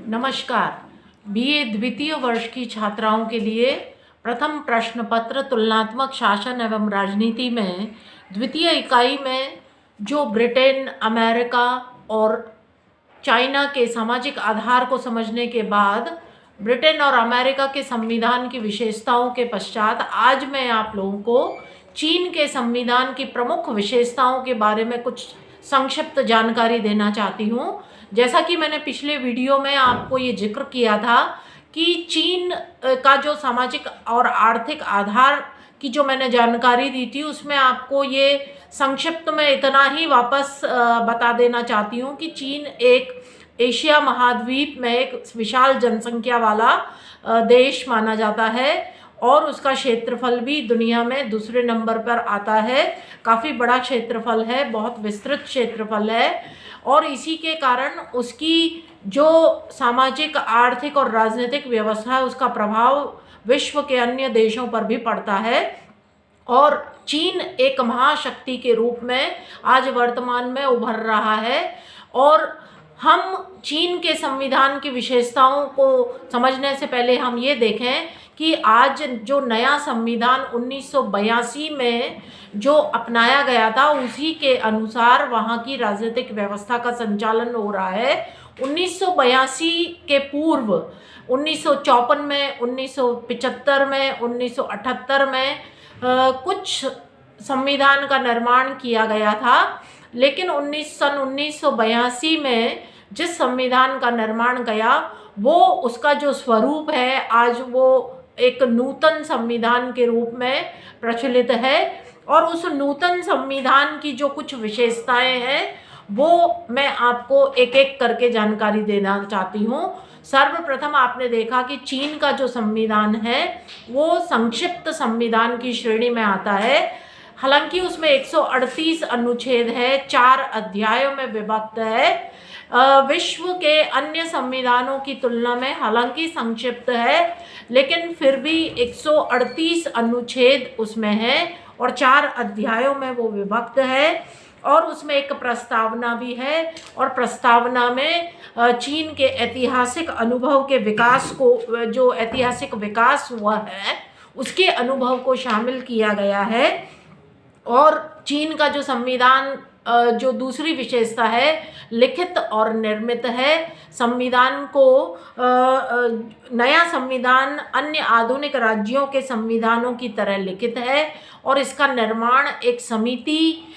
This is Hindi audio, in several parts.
नमस्कार। बीए द्वितीय वर्ष की छात्राओं के लिए प्रथम प्रश्न पत्र तुलनात्मक शासन एवं राजनीति में द्वितीय इकाई में जो ब्रिटेन, अमेरिका और चाइना के सामाजिक आधार को समझने के बाद ब्रिटेन और अमेरिका के संविधान की विशेषताओं के पश्चात आज मैं आप लोगों को चीन के संविधान की प्रमुख विशेषताओं के बारे में कुछ संक्षिप्त जानकारी देना चाहती हूँ। जैसा कि मैंने पिछले वीडियो में आपको ये जिक्र किया था कि चीन का जो सामाजिक और आर्थिक आधार की जो मैंने जानकारी दी थी उसमें आपको ये संक्षिप्त में इतना ही वापस बता देना चाहती हूँ कि चीन एक एशिया महाद्वीप में एक विशाल जनसंख्या वाला देश माना जाता है और उसका क्षेत्रफल भी दुनिया में दूसरे नंबर पर आता है। काफ़ी बड़ा क्षेत्रफल है, बहुत विस्तृत क्षेत्रफल है और इसी के कारण उसकी जो सामाजिक, आर्थिक और राजनीतिक व्यवस्था है उसका प्रभाव विश्व के अन्य देशों पर भी पड़ता है और चीन एक महाशक्ति के रूप में आज वर्तमान में उभर रहा है। और हम चीन के संविधान की विशेषताओं को समझने से पहले हम ये देखें कि आज जो नया संविधान 1982 में जो अपनाया गया था उसी के अनुसार वहाँ की राजनीतिक व्यवस्था का संचालन हो रहा है। 1982 के पूर्व 1954 में, 1975 में, 1978 में कुछ संविधान का निर्माण किया गया था, लेकिन 1982 में जिस संविधान का निर्माण गया वो उसका जो स्वरूप है आज वो एक नूतन संविधान के रूप में प्रचलित है। और उस नूतन संविधान की जो कुछ विशेषताएं हैं वो मैं आपको एक एक करके जानकारी देना चाहती हूँ। सर्वप्रथम आपने देखा कि चीन का जो संविधान है वो संक्षिप्त संविधान की श्रेणी में आता है। हालांकि उसमें 138 अनुच्छेद है, 4 अध्यायों में विभक्त है। विश्व के अन्य संविधानों की तुलना में हालांकि संक्षिप्त है, लेकिन फिर भी 138 अनुच्छेद उसमें है और 4 अध्यायों में वो विभक्त है। और उसमें एक प्रस्तावना भी है और प्रस्तावना में चीन के ऐतिहासिक अनुभव के विकास को, जो ऐतिहासिक विकास हुआ है उसके अनुभव को शामिल किया गया है। और चीन का जो संविधान जो दूसरी विशेषता है लिखित और निर्मित है। संविधान को नया संविधान अन्य आधुनिक राज्यों के संविधानों की तरह लिखित है और इसका निर्माण एक समिति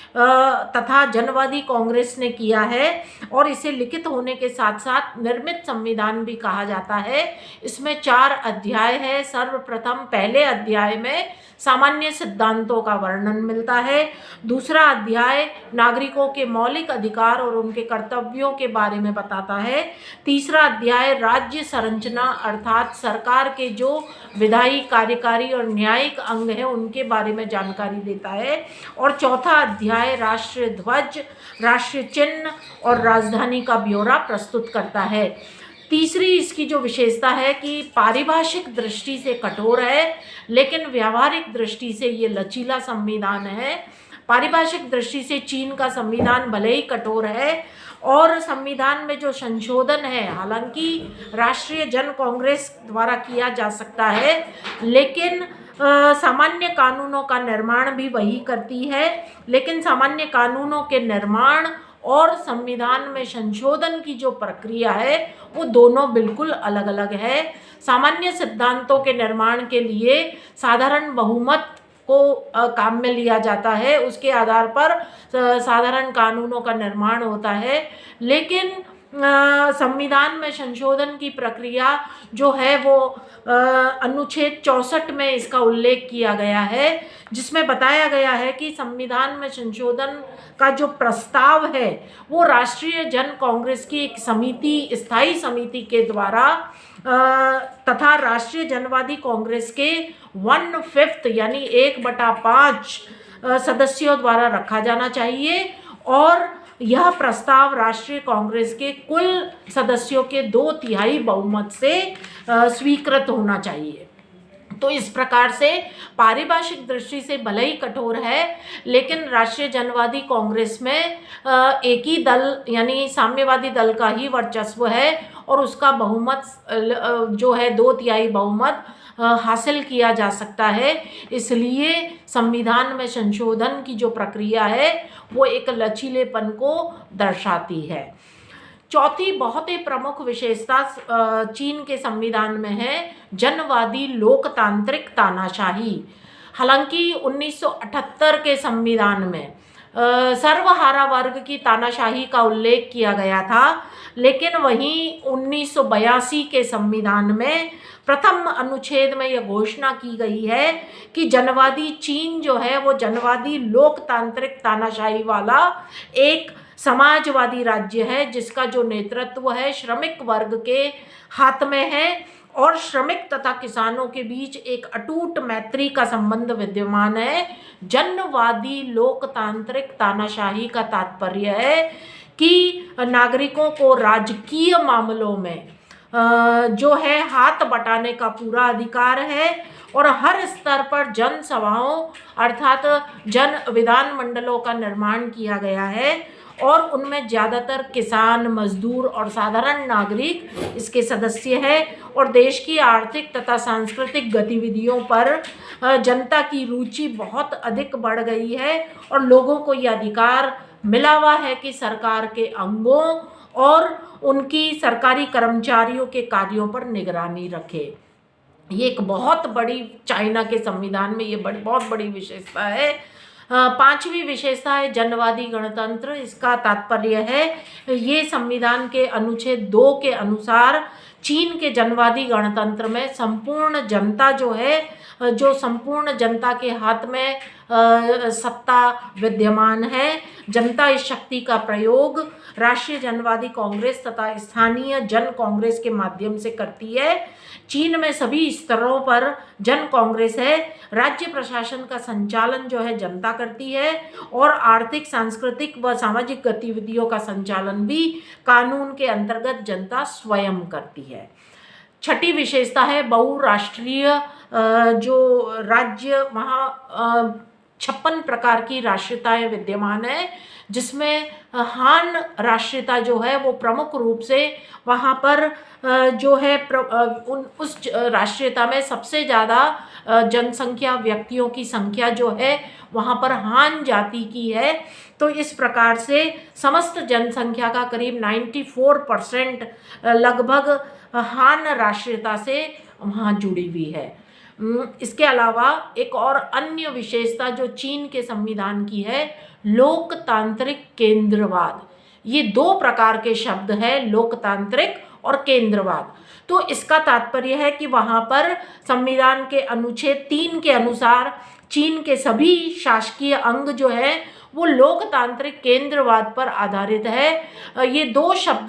तथा जनवादी कांग्रेस ने किया है और इसे लिखित होने के साथ साथ निर्मित संविधान भी कहा जाता है। इसमें 4 अध्याय है। सर्वप्रथम पहले अध्याय में सामान्य सिद्धांतों का वर्णन मिलता है। दूसरा अध्याय नागरिकों के मौलिक अधिकार और उनके कर्तव्यों के बारे में बताता है। तीसरा अध्याय राज्य संरचना अर्थात सरकार के जो विधायी, कार्यकारी और न्यायिक अंग है उनके बारे में जानकारी देता है। और चौथा अध्याय राष्ट्रीय ध्वज, राष्ट्रीय चिन्ह और राजधानी का ब्यौरा प्रस्तुत करता है। तीसरी इसकी जो विशेषता है कि पारिभाषिक दृष्टि से कठोर है लेकिन व्यावहारिक दृष्टि से ये लचीला संविधान है। पारिभाषिक दृष्टि से चीन का संविधान भले ही कठोर है और संविधान में जो संशोधन है हालांकि राष्ट्रीय जन कांग्रेस द्वारा किया जा सकता है, लेकिन सामान्य कानूनों का निर्माण भी वही करती है। लेकिन सामान्य कानूनों के निर्माण और संविधान में संशोधन की जो प्रक्रिया है वो दोनों बिल्कुल अलग अलग है। सामान्य सिद्धांतों के निर्माण के लिए साधारण बहुमत को काम में लिया जाता है, उसके आधार पर साधारण कानूनों का निर्माण होता है। लेकिन संविधान में संशोधन की प्रक्रिया जो है वो अनुच्छेद 64 में इसका उल्लेख किया गया है, जिसमें बताया गया है कि संविधान में संशोधन का जो प्रस्ताव है वो राष्ट्रीय जन कांग्रेस की एक समिति, स्थायी समिति के द्वारा तथा राष्ट्रीय जनवादी कांग्रेस के 1/5 यानी 1/5 सदस्यों द्वारा रखा जाना चाहिए और यह प्रस्ताव राष्ट्रीय कांग्रेस के कुल सदस्यों के 2/3 बहुमत से स्वीकृत होना चाहिए। तो इस प्रकार से पारिभाषिक दृष्टि से भले ही कठोर है, लेकिन राष्ट्रीय जनवादी कांग्रेस में एक ही दल यानी साम्यवादी दल का ही वर्चस्व है और उसका बहुमत जो है 2/3 बहुमत हासिल किया जा सकता है। इसलिए संविधान में संशोधन की जो प्रक्रिया है वो एक लचीलेपन को दर्शाती है। चौथी बहुत ही प्रमुख विशेषता चीन के संविधान में है जनवादी लोकतांत्रिक तानाशाही। हालांकि 1978 के संविधान में सर्वहारा वर्ग की तानाशाही का उल्लेख किया गया था, लेकिन वहीं 1982 के संविधान में प्रथम अनुच्छेद में यह घोषणा की गई है कि जनवादी चीन जो है वो जनवादी लोकतांत्रिक तानाशाही वाला एक समाजवादी राज्य है, जिसका जो नेतृत्व है श्रमिक वर्ग के हाथ में है और श्रमिक तथा किसानों के बीच एक अटूट मैत्री का संबंध विद्यमान है। जनवादी लोकतांत्रिक तानाशाही का तात्पर्य है कि नागरिकों को राजकीय मामलों में जो है हाथ बटाने का पूरा अधिकार है और हर स्तर पर जनसभाओं अर्थात जन विधान मंडलों का निर्माण किया गया है और उनमें ज़्यादातर किसान, मजदूर और साधारण नागरिक इसके सदस्य हैं और देश की आर्थिक तथा सांस्कृतिक गतिविधियों पर जनता की रुचि बहुत अधिक बढ़ गई है और लोगों को यह अधिकार मिला हुआ है कि सरकार के अंगों और उनकी सरकारी कर्मचारियों के कार्यों पर निगरानी रखे। ये एक बहुत बड़ी चाइना के संविधान में ये बहुत बड़ी विशेषता है। पांचवी विशेषता है जनवादी गणतंत्र। इसका तात्पर्य है ये संविधान के अनुच्छेद 2 के अनुसार चीन के जनवादी गणतंत्र में संपूर्ण जनता जो है जो संपूर्ण जनता के हाथ में सत्ता विद्यमान है। जनता इस शक्ति का प्रयोग राष्ट्रीय जनवादी कांग्रेस तथा स्थानीय जन कांग्रेस के माध्यम से करती है। चीन में सभी स्तरों पर जन कांग्रेस है। राज्य प्रशासन का संचालन जो है जनता करती है और आर्थिक, सांस्कृतिक व सामाजिक गतिविधियों का संचालन भी कानून के अंतर्गत जनता स्वयं करती है। छठी विशेषता है बहुराष्ट्रीय जो राज्य, वहाँ 56 प्रकार की राष्ट्रीयताएं विद्यमान है, जिसमें हान राष्ट्रीयता जो है वो प्रमुख रूप से वहाँ पर जो है उस राष्ट्रीयता में सबसे ज़्यादा जनसंख्या, व्यक्तियों की संख्या जो है वहाँ पर हान जाति की है। तो इस प्रकार से समस्त जनसंख्या का करीब 94% लगभग हान राष्ट्रीयता से वहाँ जुड़ी हुई है। इसके अलावा एक और अन्य विशेषता जो चीन के संविधान की है, लोकतांत्रिक केंद्रवाद। ये 2 प्रकार के शब्द हैं, लोकतांत्रिक और केंद्रवाद। तो इसका तात्पर्य है कि वहाँ पर संविधान के अनुच्छेद 3 के अनुसार चीन के सभी शासकीय अंग जो है वो लोकतांत्रिक केंद्रवाद पर आधारित है। ये 2 शब्द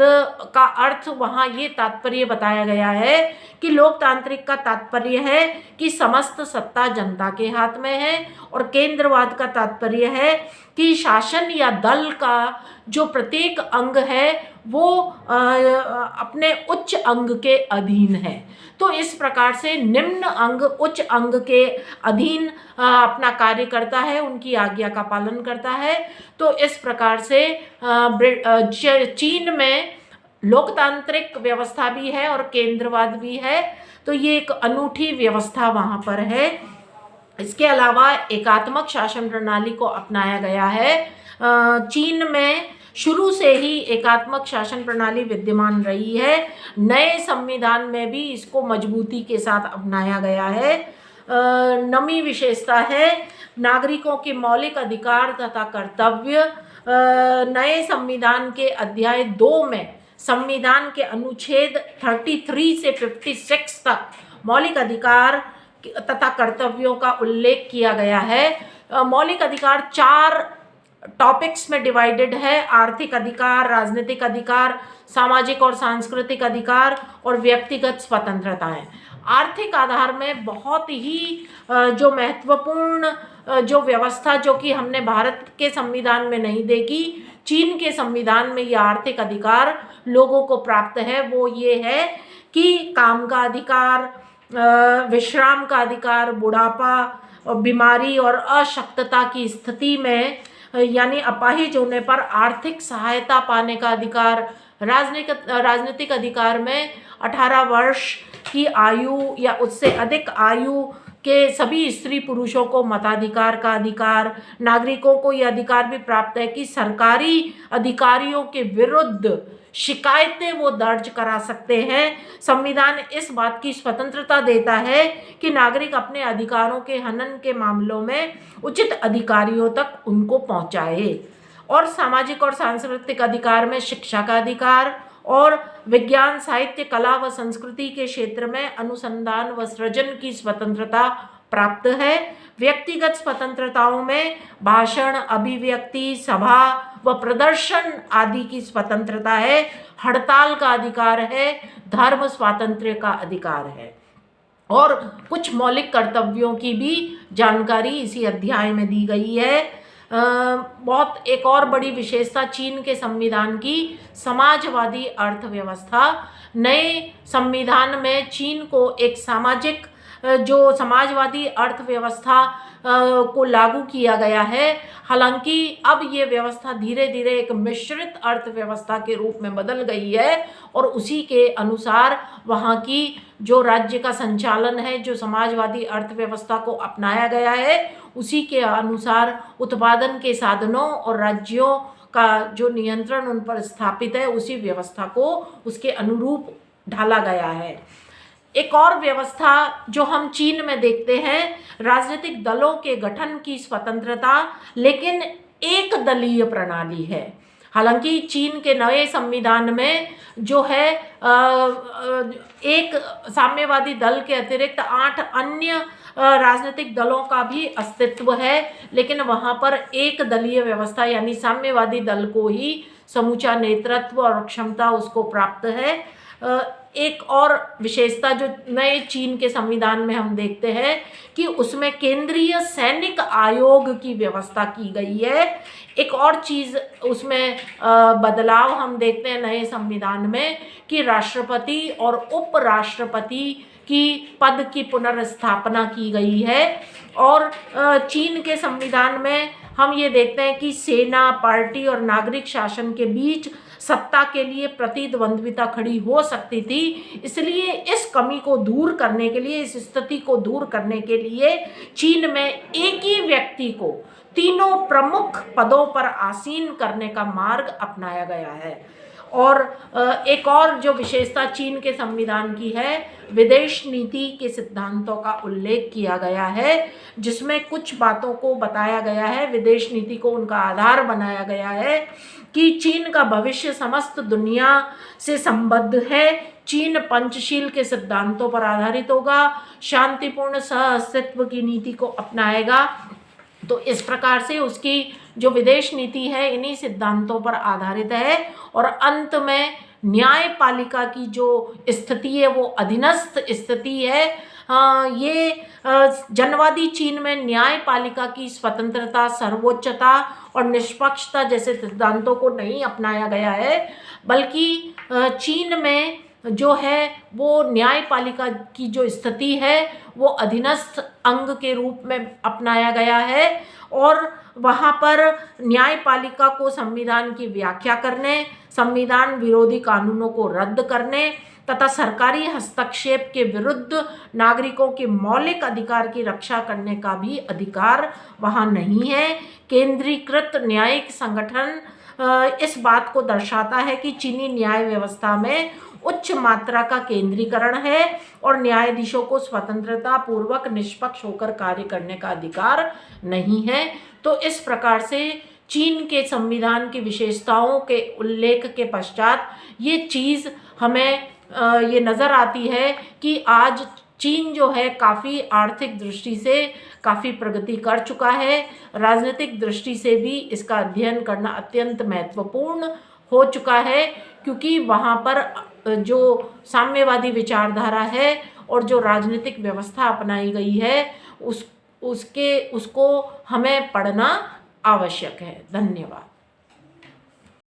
का अर्थ वहाँ ये तात्पर्य बताया गया है कि लोकतांत्रिक का तात्पर्य है कि समस्त सत्ता जनता के हाथ में है और केंद्रवाद का तात्पर्य है कि शासन या दल का जो प्रत्येक अंग है वो अपने उच्च अंग के अधीन है। तो इस प्रकार से निम्न अंग उच्च अंग के अधीन अपना कार्य करता है, उनकी आज्ञा का पालन करता है। तो इस प्रकार से चीन में लोकतांत्रिक व्यवस्था भी है और केंद्रवाद भी है। तो ये एक अनूठी व्यवस्था वहाँ पर है। इसके अलावा एकात्मक शासन प्रणाली को अपनाया गया है। चीन में शुरू से ही एकात्मक शासन प्रणाली विद्यमान रही है। नए संविधान में भी इसको मजबूती के साथ अपनाया गया है। नवीं विशेषता है नागरिकों के मौलिक अधिकार तथा कर्तव्य। नए संविधान के अध्याय 2 में संविधान के अनुच्छेद 33 से 56 तक मौलिक अधिकार तथा कर्तव्यों का उल्लेख किया गया है। मौलिक अधिकार 4 टॉपिक्स में डिवाइडेड है। आर्थिक अधिकार, राजनीतिक अधिकार, सामाजिक और सांस्कृतिक अधिकार और व्यक्तिगत स्वतंत्रताएं। आर्थिक आधार में बहुत ही जो महत्वपूर्ण जो व्यवस्था जो कि हमने भारत के संविधान में नहीं देखी, चीन के संविधान में यह आर्थिक अधिकार लोगों को प्राप्त है। वो ये है कि काम का अधिकार, विश्राम का अधिकार, बुढ़ापा और बीमारी और अशक्तता की स्थिति में यानी अपाहिज होने पर आर्थिक सहायता पाने का अधिकार, राजनीतिक अधिकार में 18 वर्ष की आयु या उससे अधिक आयु के सभी स्त्री पुरुषों को मताधिकार का अधिकार, नागरिकों को यह अधिकार भी प्राप्त है कि सरकारी अधिकारियों के विरुद्ध शिकायतें वो दर्ज करा सकते हैं। संविधान इस बात की स्वतंत्रता देता है कि नागरिक अपने अधिकारों के हनन के मामलों में उचित अधिकारियों तक उनको पहुंचाए। और सामाजिक और सांस्कृतिक अधिकार में शिक्षा का अधिकार और विज्ञान, साहित्य, कला व संस्कृति के क्षेत्र में अनुसंधान व सृजन की स्वतंत्रता प्राप्त है। व्यक्तिगत स्वतंत्रताओं में भाषण, अभिव्यक्ति, सभा व प्रदर्शन आदि की स्वतंत्रता है। हड़ताल का अधिकार है, धर्म स्वातंत्र्य का अधिकार है और कुछ मौलिक कर्तव्यों की भी जानकारी इसी अध्याय में दी गई है। बहुत एक और बड़ी विशेषता चीन के संविधान की समाजवादी अर्थव्यवस्था। नए संविधान में चीन को एक सामाजिक जो समाजवादी अर्थव्यवस्था को लागू किया गया है। हालांकि अब ये व्यवस्था धीरे धीरे एक मिश्रित अर्थव्यवस्था के रूप में बदल गई है और उसी के अनुसार वहाँ की जो राज्य का संचालन है, जो समाजवादी अर्थव्यवस्था को अपनाया गया है, उसी के अनुसार उत्पादन के साधनों और राज्यों का जो नियंत्रण उन पर स्थापित है, उसी व्यवस्था को उसके अनुरूप ढाला गया है। एक और व्यवस्था जो हम चीन में देखते हैं, राजनीतिक दलों के गठन की स्वतंत्रता, लेकिन एक दलीय प्रणाली है। हालांकि चीन के नए संविधान में जो है एक साम्यवादी दल के अतिरिक्त 8 अन्य राजनीतिक दलों का भी अस्तित्व है, लेकिन वहाँ पर एक दलीय व्यवस्था यानी साम्यवादी दल को ही समूचा नेतृत्व और क्षमता उसको प्राप्त है। एक और विशेषता जो नए चीन के संविधान में हम देखते हैं कि उसमें केंद्रीय सैनिक आयोग की व्यवस्था की गई है। एक और चीज़ उसमें बदलाव हम देखते हैं नए संविधान में कि राष्ट्रपति और उपराष्ट्रपति की पद की पुनर्स्थापना की गई है। और चीन के संविधान में हम ये देखते हैं कि सेना, पार्टी और नागरिक शासन के बीच सत्ता के लिए प्रतिद्वंद्विता खड़ी हो सकती थी। इसलिए इस कमी को दूर करने के लिए, इस स्थिति को दूर करने के लिए चीन में एक ही व्यक्ति को तीनों प्रमुख पदों पर आसीन करने का मार्ग अपनाया गया है। और एक और जो विशेषता चीन के संविधान की है, विदेश नीति के सिद्धांतों का उल्लेख किया गया है, जिसमें कुछ बातों को बताया गया है, विदेश नीति को उनका आधार बनाया गया है कि चीन का भविष्य समस्त दुनिया से संबद्ध है। चीन पंचशील के सिद्धांतों पर आधारित होगा, शांतिपूर्ण सह-अस्तित्व की नीति को अपनाएगा। तो इस प्रकार से उसकी जो विदेश नीति है इन्हीं सिद्धांतों पर आधारित है। और अंत में न्यायपालिका की जो स्थिति है वो अधीनस्थ स्थिति है। ये जनवादी चीन में न्यायपालिका की स्वतंत्रता, सर्वोच्चता और निष्पक्षता जैसे सिद्धांतों को नहीं अपनाया गया है, बल्कि चीन में जो है वो न्यायपालिका की जो स्थिति है वो अधीनस्थ अंग के रूप में अपनाया गया है। और वहाँ पर न्यायपालिका को संविधान की व्याख्या करने, संविधान विरोधी कानूनों को रद्द करने तथा सरकारी हस्तक्षेप के विरुद्ध नागरिकों के मौलिक अधिकार की रक्षा करने का भी अधिकार वहाँ नहीं है। केंद्रीकृत न्यायिक संगठन इस बात को दर्शाता है कि चीनी न्याय व्यवस्था में उच्च मात्रा का केंद्रीकरण है और न्यायाधीशों को स्वतंत्रता पूर्वक निष्पक्ष होकर कार्य करने का अधिकार नहीं है। तो इस प्रकार से चीन के संविधान की विशेषताओं के उल्लेख के पश्चात ये चीज़ हमें ये नज़र आती है कि आज चीन जो है काफ़ी आर्थिक दृष्टि से काफ़ी प्रगति कर चुका है। राजनीतिक दृष्टि से भी इसका अध्ययन करना अत्यंत महत्वपूर्ण हो चुका है, क्योंकि वहाँ पर जो साम्यवादी विचारधारा है और जो राजनीतिक व्यवस्था अपनाई गई है उसको हमें पढ़ना आवश्यक है। धन्यवाद।